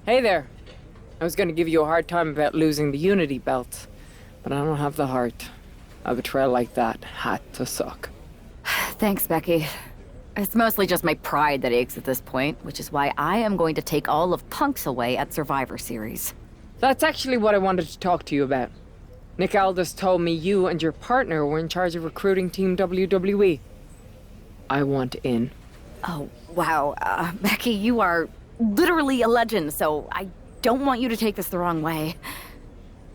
Hey there. I was gonna give you a hard time about losing the Unity belt, but I don't have the heart. A betrayal like that had to suck. Thanks, Becky. It's mostly just my pride that aches at this point, which is why I am going to take all of Punk's away at Survivor Series. That's actually what I wanted to talk to you about. Nick Aldis told me you and your partner were in charge of recruiting Team WWE. I want in. Oh, wow. Becky, you are literally a legend, so I don't want you to take this the wrong way.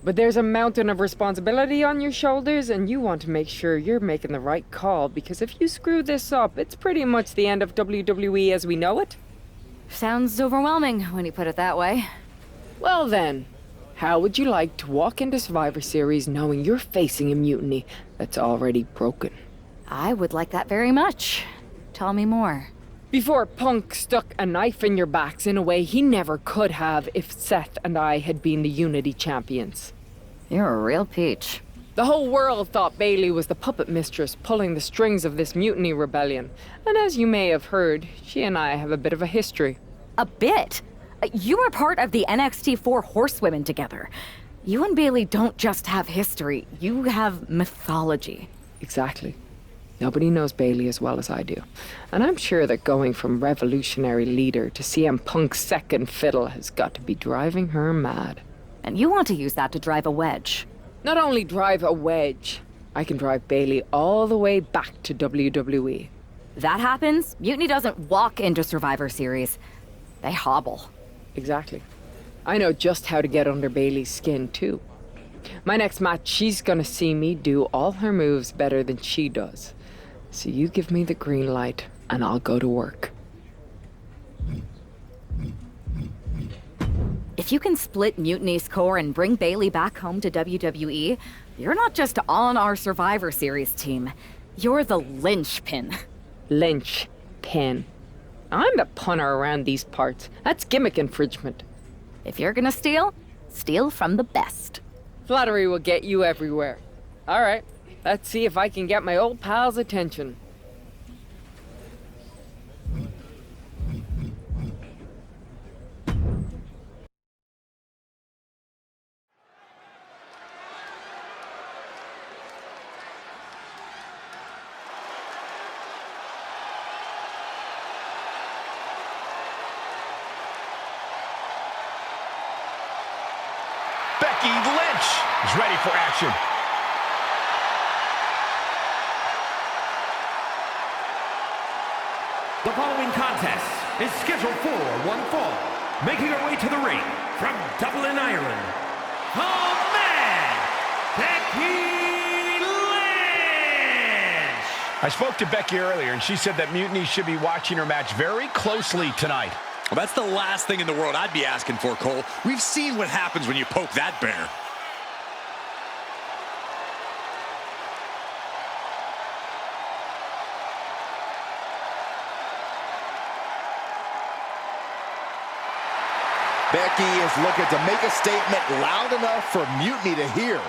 But there's a mountain of responsibility on your shoulders, and you want to make sure you're making the right call, because if you screw this up, it's pretty much the end of WWE as we know it. Sounds overwhelming when you put it that way. Well then, how would you like to walk into Survivor Series knowing you're facing a mutiny that's already broken? I would like that very much. Tell me more. Before Punk stuck a knife in your backs in a way he never could have if Seth and I had been the Unity champions. You're a real peach. The whole world thought Bailey was the puppet mistress pulling the strings of this mutiny rebellion. And as you may have heard, she and I have a bit of a history. A bit? You were part of the NXT 4 Horsewomen together. You and Bailey don't just have history, you have mythology. Exactly. Nobody knows Bailey as well as I do. And I'm sure that going from revolutionary leader to CM Punk's second fiddle has got to be driving her mad. And you want to use that to drive a wedge. Not only drive a wedge, I can drive Bailey all the way back to WWE. That happens, Mutiny doesn't walk into Survivor Series. They hobble. Exactly. I know just how to get under Bailey's skin, too. My next match, she's gonna see me do all her moves better than she does. So you give me the green light, and I'll go to work. If you can split Mutiny's core and bring Bailey back home to WWE, you're not just on our Survivor Series team. You're the linchpin. Linchpin. I'm the punter around these parts. That's gimmick infringement. If you're gonna steal, steal from the best. Flattery will get you everywhere. All right. Let's see if I can get my old pal's attention. Becky Lynch is ready for action. The following contest is scheduled for one fall. Making her way to the ring from Dublin, Ireland, the man, Becky Lynch! I spoke to Becky earlier, and she said that Mutiny should be watching her match very closely tonight. Well, that's the last thing in the world I'd be asking for, Cole. We've seen what happens when you poke that bear. Becky is looking to make a statement loud enough for Mutiny to hear.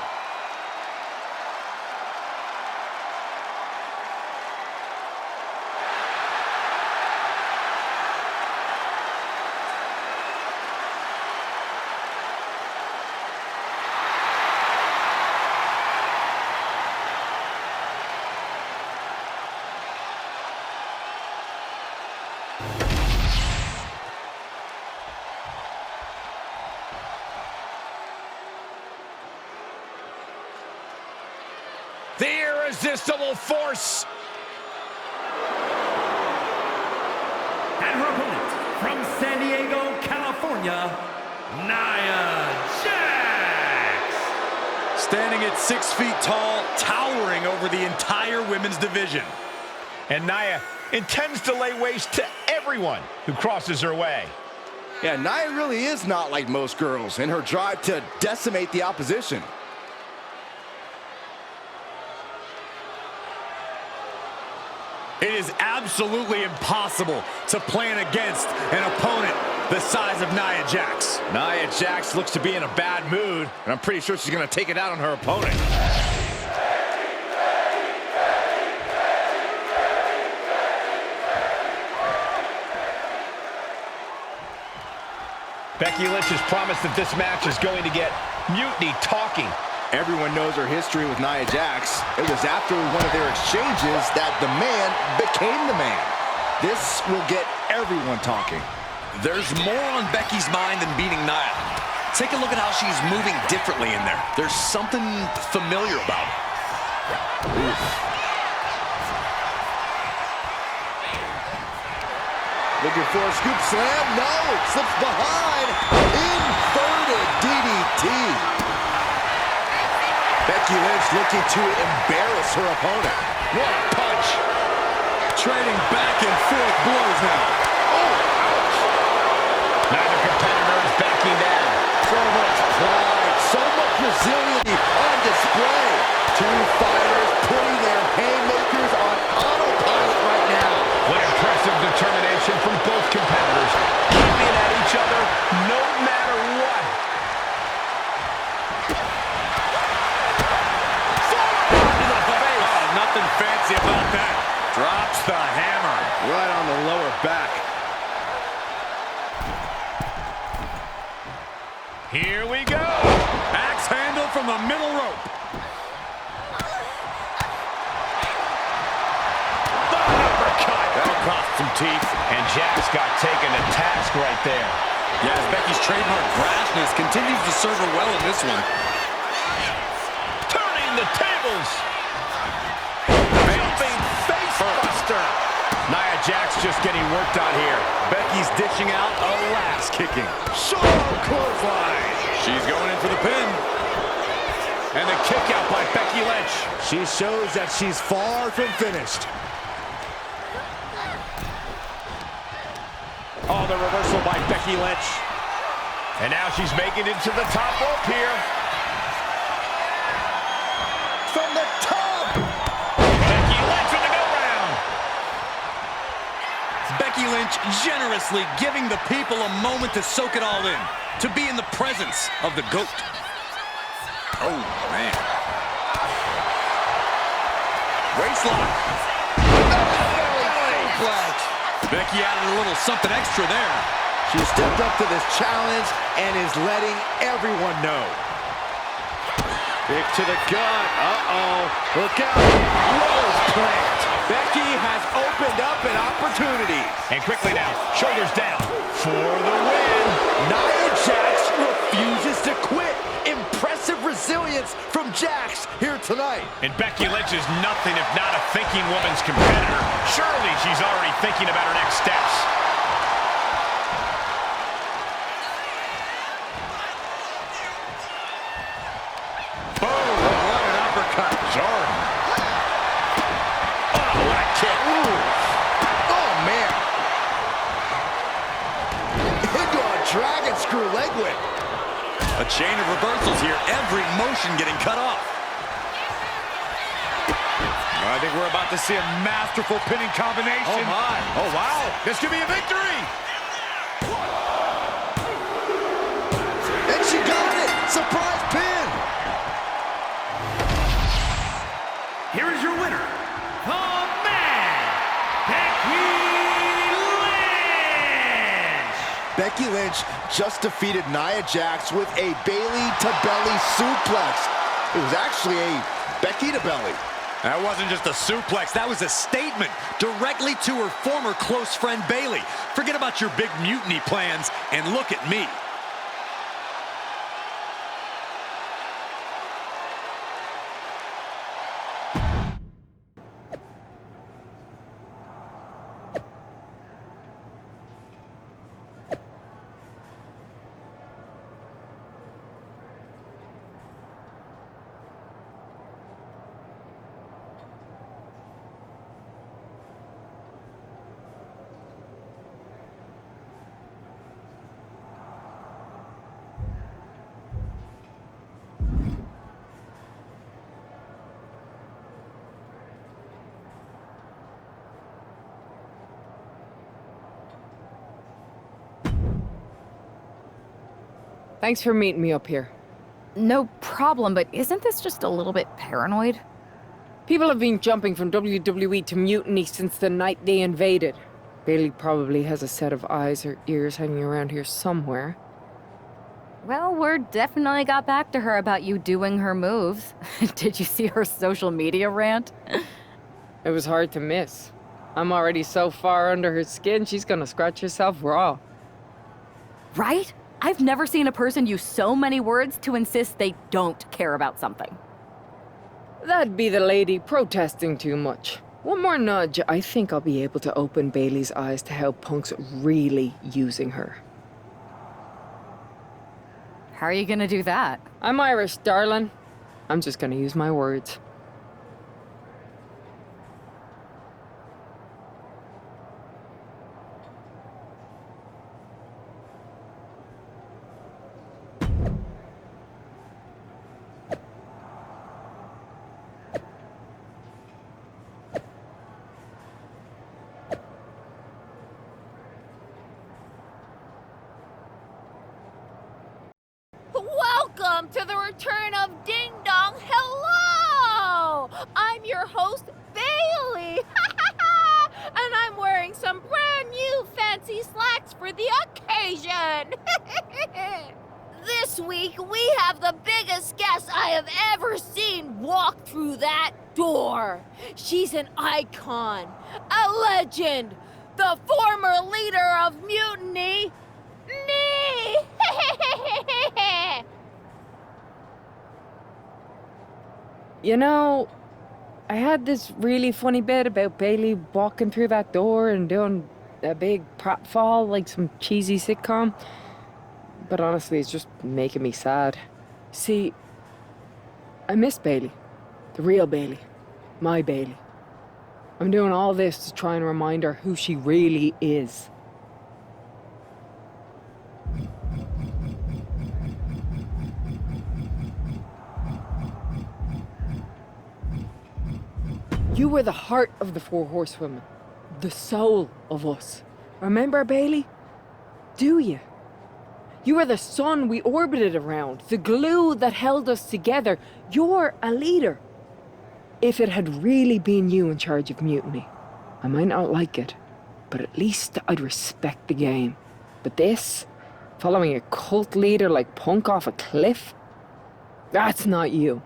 The irresistible force. And her opponent from San Diego, California, Nia Jax! Standing at 6 feet tall, towering over the entire women's division. And Nia intends to lay waste to everyone who crosses her way. Yeah, Nia really is not like most girls in her drive to decimate the opposition. It is absolutely impossible to plan against an opponent the size of Nia Jax. Nia Jax looks to be in a bad mood, and I'm pretty sure she's going to take it out on her opponent. Becky Lynch has promised that this match is going to get Mutiny talking. Everyone knows her history with Nia Jax. It was after one of their exchanges that the man became the man. This will get everyone talking. There's more on Becky's mind than beating Nia. Take a look at how she's moving differently in there. There's something familiar about it. Oof. Looking for a scoop slam. No, slips behind. Inverted DDT. Becky Lynch looking to embarrass her opponent. What a punch. Trading back and forth blows now. Oh, ouch. Neither competitor is backing down. So much pride, so much resiliency on display. Two fighters putting their haymakers on autopilot right now. What impressive determination from both competitors. Keeping at each other no matter what. Oh, nothing fancy about that. Drops the hammer. Right on the lower back. Here we go. Axe handle from the middle rope. The uppercut. That'll cost some teeth. And Jax got taken to task right there. Yes, Becky's trademark brashness continues to serve her well in this one. Turning the tables. Jumping face buster. Nia Jax just getting worked on here. Becky's dishing out a last kicking. Sharp clothesline. She's going in for the pin. And the kick out by Becky Lynch. She shows that she's far from finished. Oh, the reversal by Becky Lynch. And now she's making it to the top rope here. From the top. Becky Lynch with the go-round. Becky Lynch generously giving the people a moment to soak it all in, to be in the presence of the GOAT. Oh, man. Waistlock. Becky added a little something extra there. She stepped up to this challenge and is letting everyone know. Kick to the gut. Uh-oh. Look out. Rose plant. Becky has opened up an opportunity. And quickly now, shoulders down for the win. Nia Jax refuses to quit. Impressive resilience from Jax here tonight. And Becky Lynch is nothing if not a thinking woman's competitor. Surely she's already thinking about her next steps. Boom! What an uppercut. Jordan. Oh, what a kick. Ooh. Oh, man. Into a dragon screw leg whip. A chain of reversals here. Every motion getting cut off. I think we're about to see a masterful pinning combination. Oh, my. Oh, wow. This could be a victory. And she got it. Surprise pin. Here is your winner, the man, Becky Lynch! Becky Lynch just defeated Nia Jax with a Bayley-to-belly suplex. It was actually a Becky-to-belly. That wasn't just a suplex, that was a statement directly to her former close friend Bayley. Forget about your big mutiny plans and look at me. Thanks for meeting me up here. No problem, but isn't this just a little bit paranoid? People have been jumping from WWE to Mutiny since the night they invaded. Bayley probably has a set of eyes or ears hanging around here somewhere. Well, word definitely got back to her about you doing her moves. Did you see her social media rant? It was hard to miss. I'm already so far under her skin, she's gonna scratch herself raw. Right? I've never seen a person use so many words to insist they don't care about something. That'd be the lady protesting too much. One more nudge, I think I'll be able to open Bailey's eyes to how Punk's really using her. How are you gonna do that? I'm Irish, darling. I'm just gonna use my words. Welcome to the return of Ding Dong. Hello! I'm your host, Bailey. And I'm wearing some brand new fancy slacks for the occasion. This week, we have the biggest guest I have ever seen walk through that door. She's an icon, a legend, the former leader of Mutiny, me! You know, I had this really funny bit about Bailey walking through that door and doing a big pratfall like some cheesy sitcom. But honestly, it's just making me sad. See, I miss Bailey. The real Bailey. My Bailey. I'm doing all this to try and remind her who she really is. You were the heart of the Four Horsewomen. The soul of us. Remember, Bailey? Do you? You were the sun we orbited around. The glue that held us together. You're a leader. If it had really been you in charge of Mutiny, I might not like it, but at least I'd respect the game. But this, following a cult leader like Punk off a cliff? That's not you.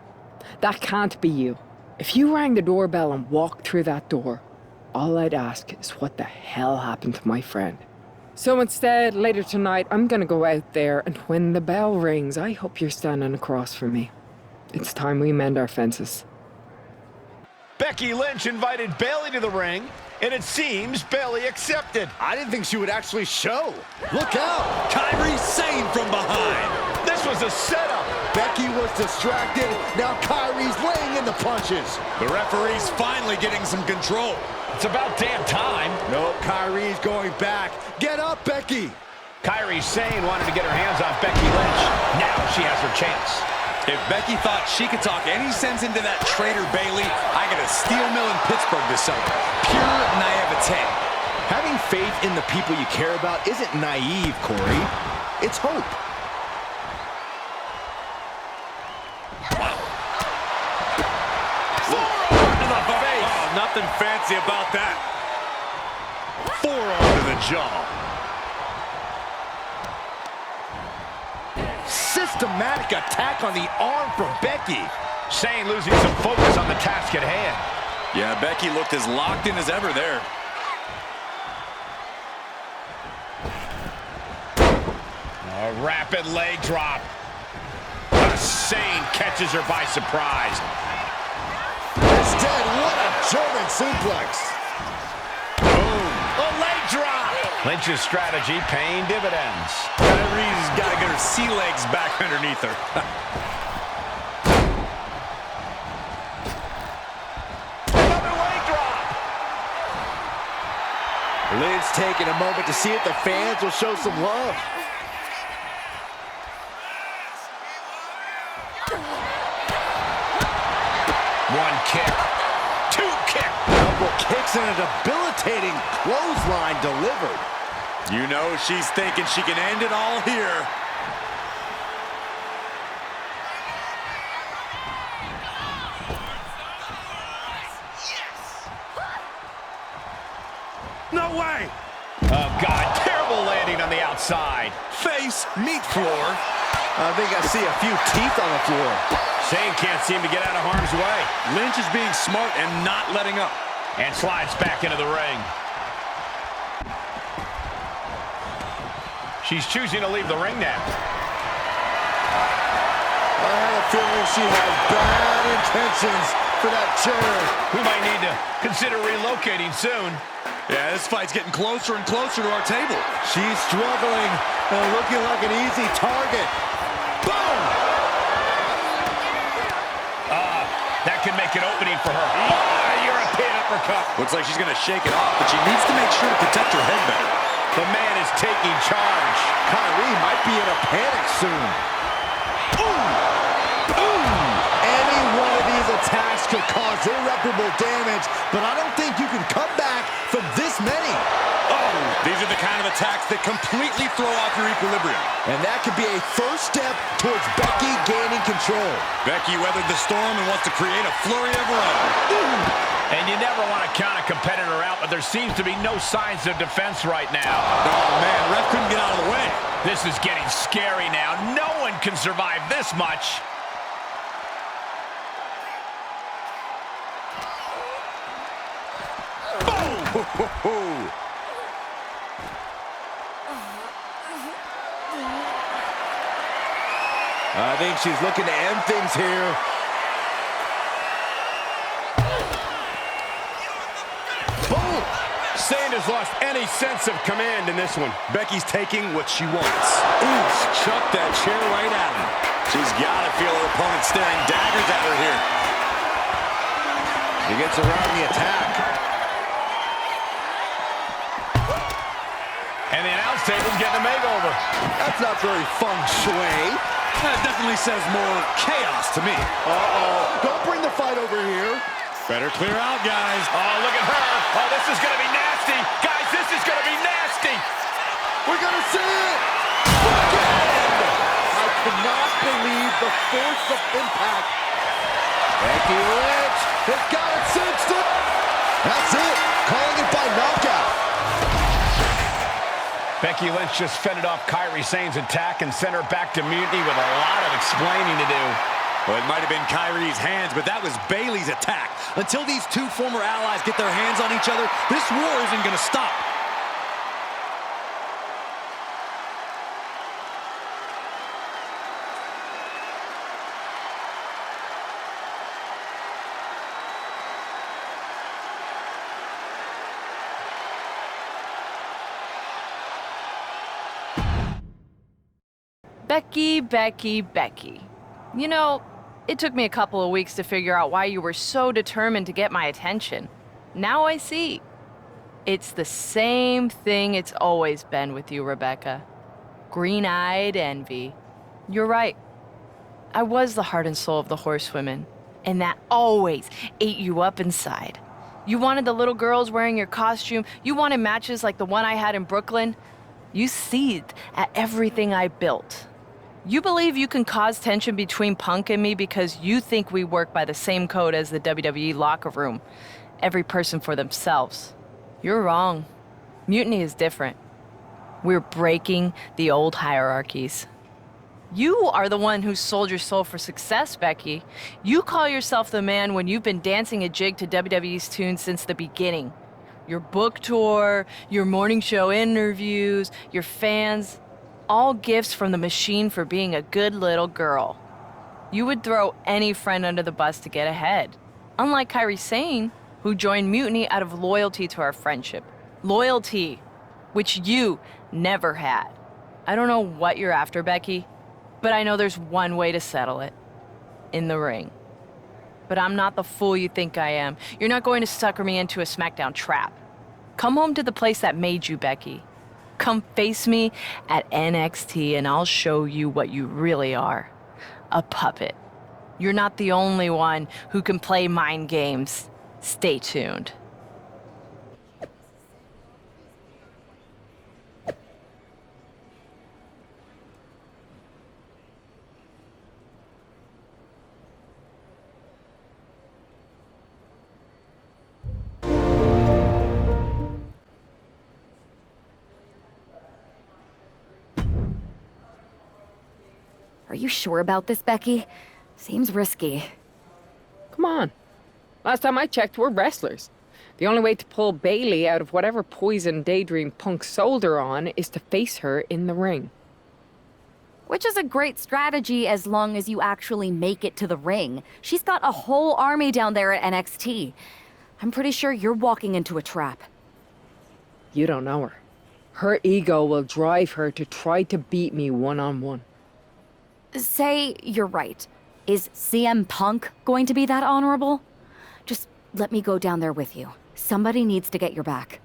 That can't be you. If you rang the doorbell and walked through that door, all I'd ask is what the hell happened to my friend. So instead, later tonight, I'm gonna go out there, and when the bell rings, I hope you're standing across from me. It's time we mend our fences. Becky Lynch invited Bailey to the ring, and it seems Bailey accepted. I didn't think she would actually show. Look out! Kyrie Sane from behind. This was a setup. Becky was distracted. Now Kyrie's laying in the punches. The referee's finally getting some control. It's about damn time. No, Kyrie's going back. Get up, Becky. Kyrie Sane wanted to get her hands on Becky Lynch. Now she has her chance. If Becky thought she could talk any sense into that traitor Bailey, I got a steel mill in Pittsburgh to sell her. Pure naivete. Having faith in the people you care about isn't naive, Corey. It's hope. Forearm to the face. Oh, nothing fancy about that. Forearm to the jaw. Systematic attack on the arm from Becky. Sane losing some focus on the task at hand. Yeah, Becky looked as locked in as ever there. A rapid leg drop. Sane catches her by surprise. Instead, what a German suplex. Boom. A leg drop. Lynch's strategy paying dividends. Kyrie's got to get her sea legs back underneath her. Another leg drop. Lynch taking a moment to see if the fans will show some love. One kick. Two kick. Double kicks and a debilitating clothesline delivered. You know she's thinking she can end it all here. No way. Oh, God. Terrible landing on the outside. Face, meat floor. I think I see a few teeth on the floor. Shane can't seem to get out of harm's way. Lynch is being smart and not letting up. And slides back into the ring. She's choosing to leave the ring now. I have a feeling she has bad intentions for that chair. We might need to consider relocating soon. Yeah, this fight's getting closer and closer to our table. She's struggling and looking like an easy target. Boom! That could make an opening for her. European uppercut. Looks like she's going to shake it off, but she needs to make sure to protect her head better. The man is taking charge. Kyrie might be in a panic soon. Ooh! Ooh! Any one of these attacks could cause irreparable damage, but I don't think you can come back from this many. Oh, these are the kind of attacks that completely throw off your equilibrium. And that could be a first step towards Becky gaining control. Becky weathered the storm and wants to create a flurry of her own. And you never want to count a competitor out, but there seems to be no signs of defense right now. Oh, man, ref couldn't get out of the way. This is getting scary now. No one can survive this much. Boom! I think she's looking to end things here. Boom! Sand has lost any sense of command in this one. Becky's taking what she wants. Ooh, chuck that chair right at him. She's got to feel her opponent staring daggers at her here. He gets around the attack. And the announce table's getting a makeover. That's not very feng shui. That definitely says more chaos to me. Uh-oh. Don't bring the fight over here. Better clear out, guys. Oh, look at her. Oh, this is going to be nasty. Guys, this is going to be nasty. We're going to see it. Again. I cannot believe the force of impact. Becky Lynch has got it cinched up. That's it. Calling it by knockout. Becky Lynch just fended off Kairi Sane's attack and sent her back to Munity with a lot of explaining to do. Well, it might have been Kairi's hands, but that was Bayley's attack. Until these two former allies get their hands on each other, this war isn't going to stop. Becky, Becky, Becky. You know, it took me a couple of weeks to figure out why you were so determined to get my attention. Now I see. It's the same thing it's always been with you, Rebecca. Green-eyed envy. You're right. I was the heart and soul of the Horsewomen, and that always ate you up inside. You wanted the little girls wearing your costume. You wanted matches like the one I had in Brooklyn. You seethed at everything I built. You believe you can cause tension between Punk and me because you think we work by the same code as the WWE locker room. Every person for themselves. You're wrong. Mutiny is different. We're breaking the old hierarchies. You are the one who sold your soul for success, Becky. You call yourself the man when you've been dancing a jig to WWE's tune since the beginning. Your book tour, your morning show interviews, your fans, all gifts from the machine for being a good little girl. You would throw any friend under the bus to get ahead. Unlike Kairi Sane, who joined Mutiny out of loyalty to our friendship. Loyalty, which you never had. I don't know what you're after, Becky, but I know there's one way to settle it. In the ring. But I'm not the fool you think I am. You're not going to sucker me into a SmackDown trap. Come home to the place that made you, Becky. Come face me at NXT and I'll show you what you really are. A puppet. You're not the only one who can play mind games. Stay tuned. Are you sure about this, Becky? Seems risky. Come on. Last time I checked, we're wrestlers. The only way to pull Bailey out of whatever poison Daydream Punk sold her on is to face her in the ring. Which is a great strategy as long as you actually make it to the ring. She's got a whole army down there at NXT. I'm pretty sure you're walking into a trap. You don't know her. Her ego will drive her to try to beat me one-on-one. Say you're right. Is CM Punk going to be that honorable? Just let me go down there with you. Somebody needs to get your back.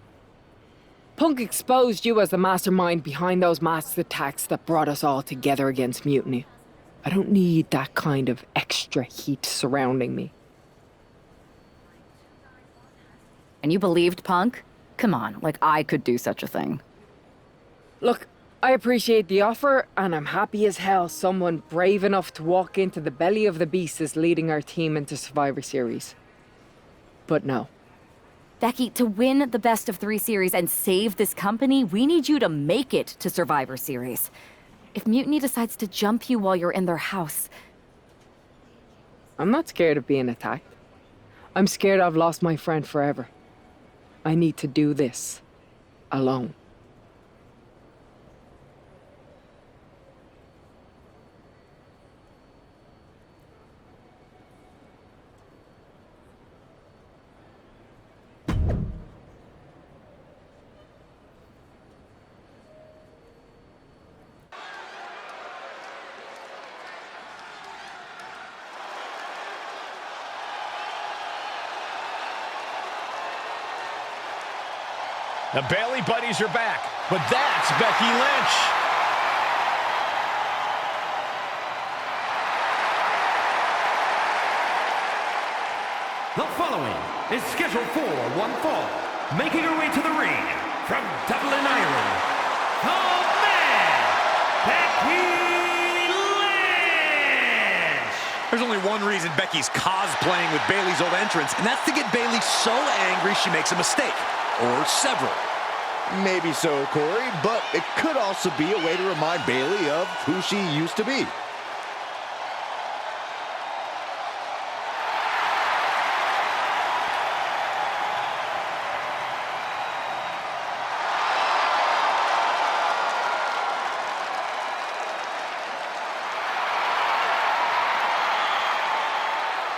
Punk exposed you as the mastermind behind those masked attacks that brought us all together against Mutiny. I don't need that kind of extra heat surrounding me. And you believed Punk? Come on, like I could do such a thing. Look, I appreciate the offer, and I'm happy as hell someone brave enough to walk into the belly of the beast is leading our team into Survivor Series. But no. Becky, to win the best of 3 series and save this company, we need you to make it to Survivor Series. If Mutiny decides to jump you while you're in their house... I'm not scared of being attacked. I'm scared I've lost my friend forever. I need to do this alone. The Bailey buddies are back, but that's Becky Lynch. The following is scheduled for one fall, making her way to the ring from Dublin, Ireland, the man, Becky Lynch! There's only one reason Becky's cosplaying with Bailey's old entrance, and that's to get Bailey so angry she makes a mistake. Or several. Maybe so, Corey, but it could also be a way to remind Bailey of who she used to be.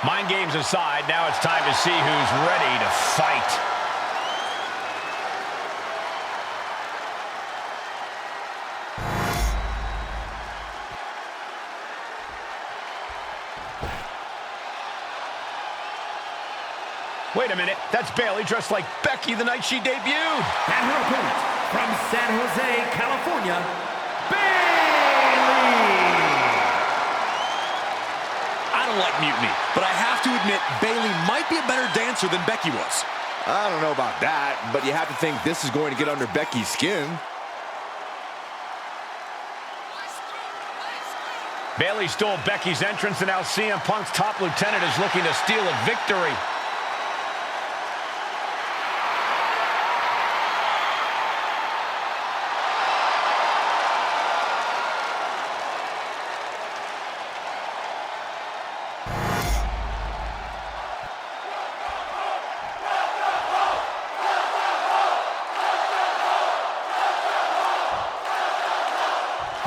Mind games aside, now it's time to see who's ready to fight. Wait a minute, that's Bailey dressed like Becky the night she debuted. And her opponent, from San Jose, California, Bailey! I don't like Mutiny, but I have to admit Bailey might be a better dancer than Becky was. I don't know about that, but you have to think this is going to get under Becky's skin. Bailey stole Becky's entrance, and now CM Punk's top lieutenant is looking to steal a victory.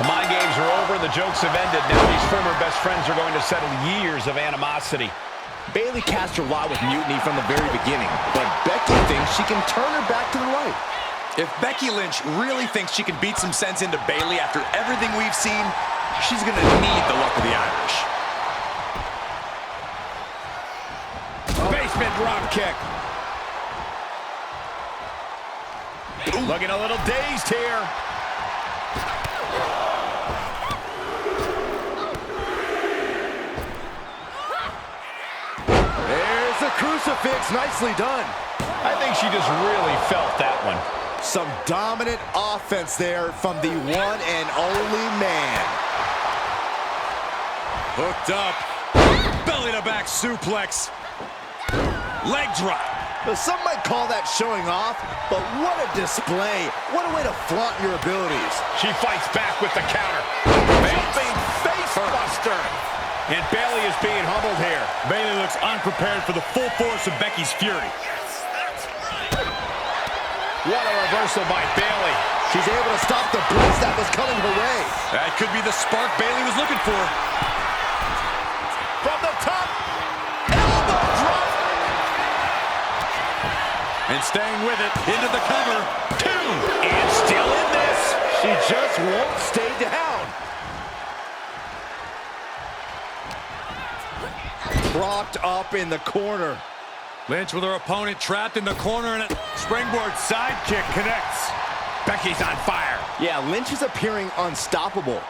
The mind games are over, the jokes have ended. Now these former best friends are going to settle years of animosity. Bailey cast her lot with Mutiny from the very beginning, but Becky thinks she can turn her back to the light. If Becky Lynch really thinks she can beat some sense into Bailey after everything we've seen, she's gonna need the luck of the Irish. Basement drop kick. Looking a little dazed here. There's the crucifix, nicely done. I think she just really felt that one. Some dominant offense there from the one and only man. Hooked up. Belly to back suplex. Leg drop. Now, some might call that showing off, but what a display. What a way to flaunt your abilities. She fights back with the counter. Jumping face Buster. And Bayley is being humbled here. Bayley looks unprepared for the full force of Becky's fury. What a reversal by Bayley. She's able to stop the blitz that was coming her way. That could be the spark Bayley was looking for. From the top. Elbow drop. And staying with it, into the cover. 2. And still in this. She just won't stay down. Propped up in the corner. Lynch with her opponent trapped in the corner, and a springboard sidekick connects. Becky's on fire. Yeah, Lynch is appearing unstoppable.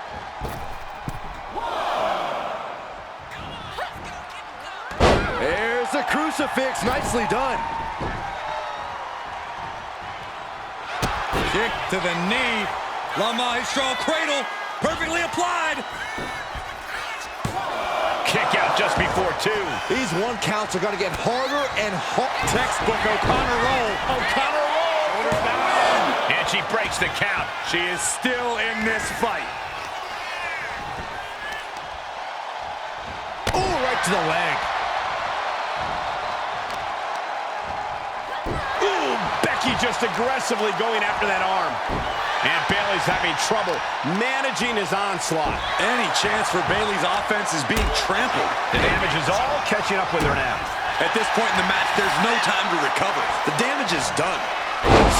There's the crucifix. Nicely done. Kick to the knee. La Magistral cradle. Perfectly applied. Kick out just before 2. These 1 counts are going to get harder and harder. Textbook O'Connor roll. O'Connor roll. And she breaks the count. She is still in this fight. Oh, right to the leg. Ooh, Becky just aggressively going after that arm. And Bayley's having trouble managing his onslaught. Any chance for Bayley's offense is being trampled. The damage is all catching up with her now. At this point in the match, there's no time to recover. The damage is done.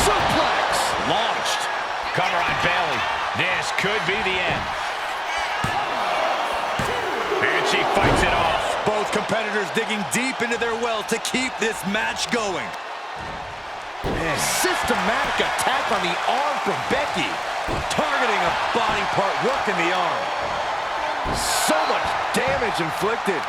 Suplex. Launched. Cover on Bayley. This could be the end. And she fights it off. Both competitors digging deep into their well to keep this match going. Systematic attack on the arm from Becky. Targeting a body part, working the arm. So much damage inflicted.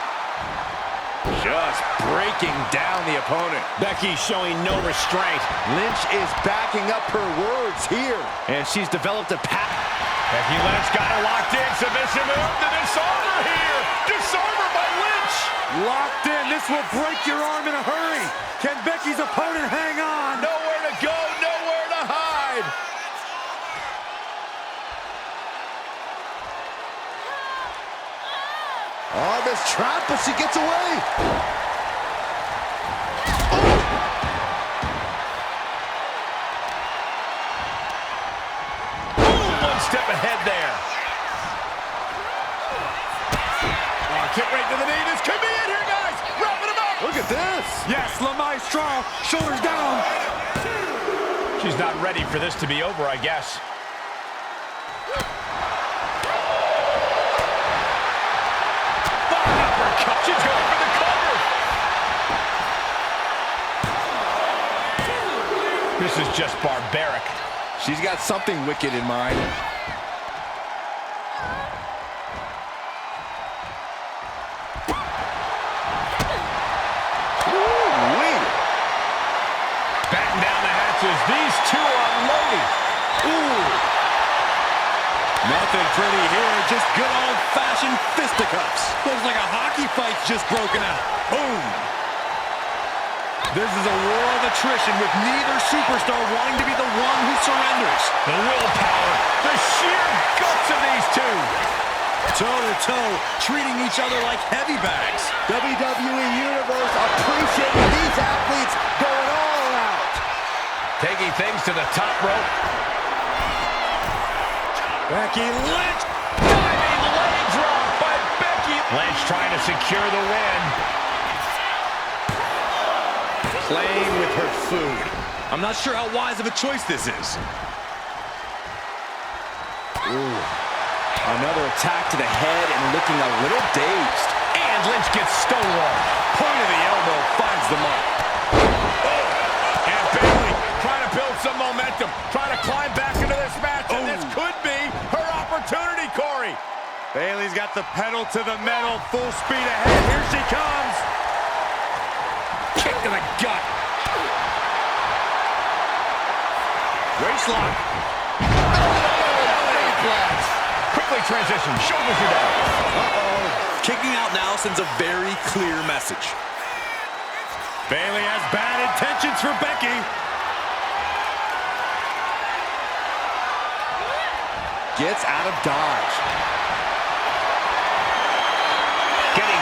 Just breaking down the opponent. Becky showing no restraint. Lynch is backing up her words here. And she's developed a pattern. Becky Lynch got her locked in. Submission move. The disarmer here. Disarmer by Lynch. Locked in. This will break your arm in a hurry. Can Becky's opponent hang on? Nowhere to go. Nowhere to hide. Arm is trapped, but she gets away. One step ahead there. Kick right to the knee. This could be it here, guys. Wrapping him up. Look at this. Yes, La Magistral. Shoulders down. She's not ready for this to be over, I guess. She's going for the cover. This is just barbaric. She's got something wicked in mind. Ooh-wee. Batten down the hatches. These two are unloading. Ooh. Nothing pretty here, just good old-fashioned fisticuffs. Looks like a hockey fight's just broken out. Boom! This is a war of attrition with neither superstar wanting to be the one who surrenders. The willpower, the sheer guts of these two. Toe-to-toe, treating each other like heavy bags. WWE Universe appreciating these athletes going all out. Taking things to the top rope. Becky Lynch. Diving leg drop by Becky. Lynch trying to secure the win. Playing with her food. I'm not sure how wise of a choice this is. Ooh. Another attack to the head and looking a little dazed. And Lynch gets stonewalled. Point of the elbow finds the mark. Oh. And Bayley trying to build some momentum. Trying to climb back into this match. And this could be her opportunity, Corey. Bayley's got the pedal to the metal, full speed ahead. Here she comes. Kick to the gut. Waist lock. Quickly transition. Shoulders are down. Uh-oh. Kicking out now sends a very clear message. Bayley has bad intentions for Becky. Gets out of dodge.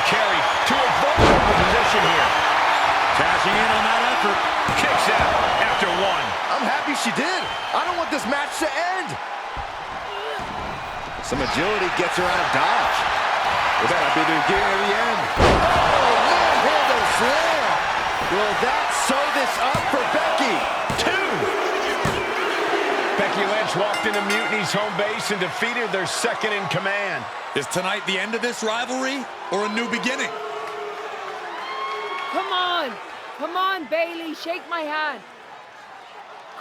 carry to a vulnerable position here. Cashing in on that effort. Kicks out after one. I'm happy she did. I don't want this match to end. Some agility gets her out of dodge. Well, that'll be the beginning of the end. Oh, man-handle slam. Will that sew this up for Becky? 2. Becky Lynch walked into Mutiny's home base and defeated their second in command. Is tonight the end of this rivalry or a new beginning? Come on. Come on, Bailey. Shake my hand.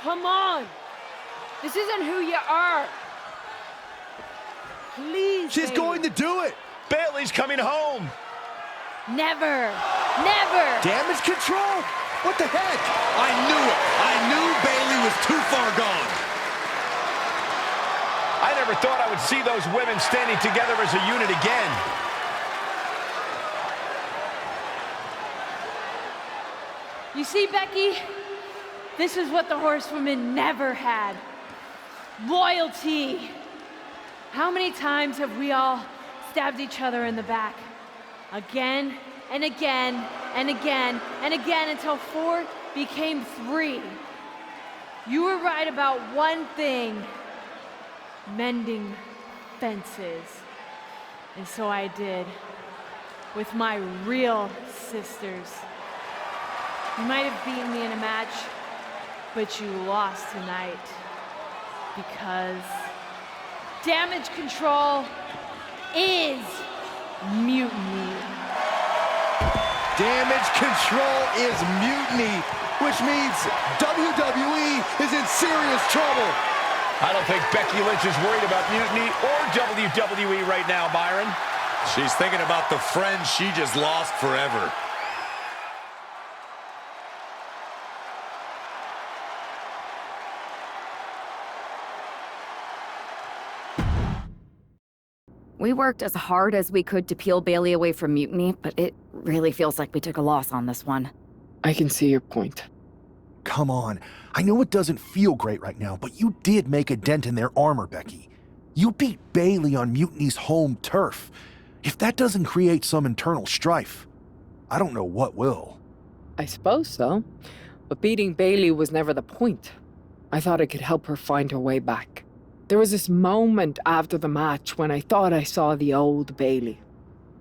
Come on. This isn't who you are. Please, She's Bailey. going to do it. Bailey's coming home. Never. Never. Damage control? What the heck? I knew it. I knew Bailey was too far gone. I never thought I would see those women standing together as a unit again. You see, Becky, this is what the horsewomen never had. Loyalty. How many times have we all stabbed each other in the back? Again and again and again and again until 4 became 3. You were right about one thing: mending fences. And so I did, with my real sisters. You might have beaten me in a match, but you lost tonight because damage control is mutiny. Damage control is mutiny, which means WWE is in serious trouble. I don't think Becky Lynch is worried about Mutiny or WWE right now, Byron. She's thinking about the friend she just lost forever. We worked as hard as we could to peel Bailey away from Mutiny, but it really feels like we took a loss on this one. I can see your point. Come on. I know it doesn't feel great right now, but you did make a dent in their armor, Becky. You beat Bailey on Mutiny's home turf. If that doesn't create some internal strife, I don't know what will. I suppose so. But beating Bailey was never the point. I thought I could help her find her way back. There was this moment after the match when I thought I saw the old Bailey.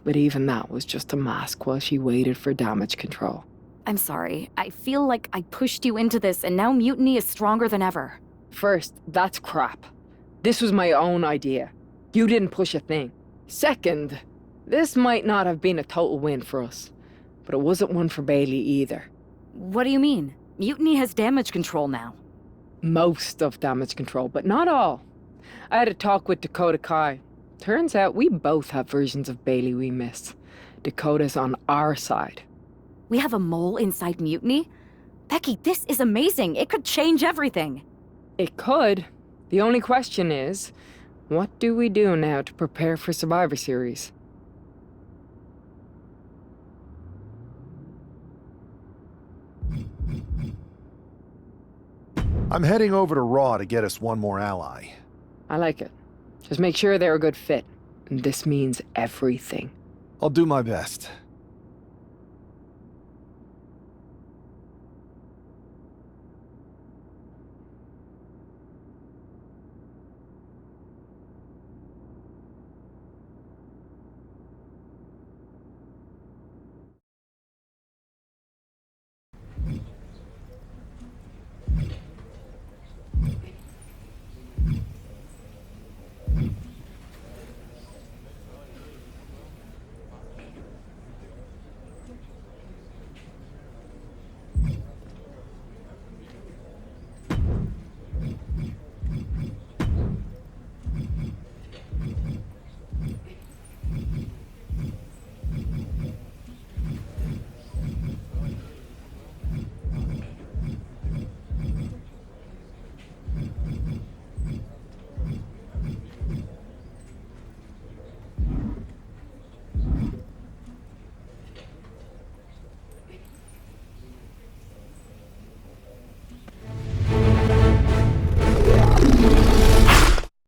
But even that was just a mask while she waited for damage control. I'm sorry. I feel like I pushed you into this, and now Mutiny is stronger than ever. First, that's crap. This was my own idea. You didn't push a thing. Second, this might not have been a total win for us, but it wasn't one for Bailey either. What do you mean? Mutiny has damage control now. Most of damage control, but not all. I had a talk with Dakota Kai. Turns out we both have versions of Bailey we miss. Dakota's on our side. We have a mole inside Mutiny? Becky, this is amazing. It could change everything. It could. The only question is, what do we do now to prepare for Survivor Series? I'm heading over to Raw to get us one more ally. I like it. Just make sure they're a good fit. And this means everything. I'll do my best.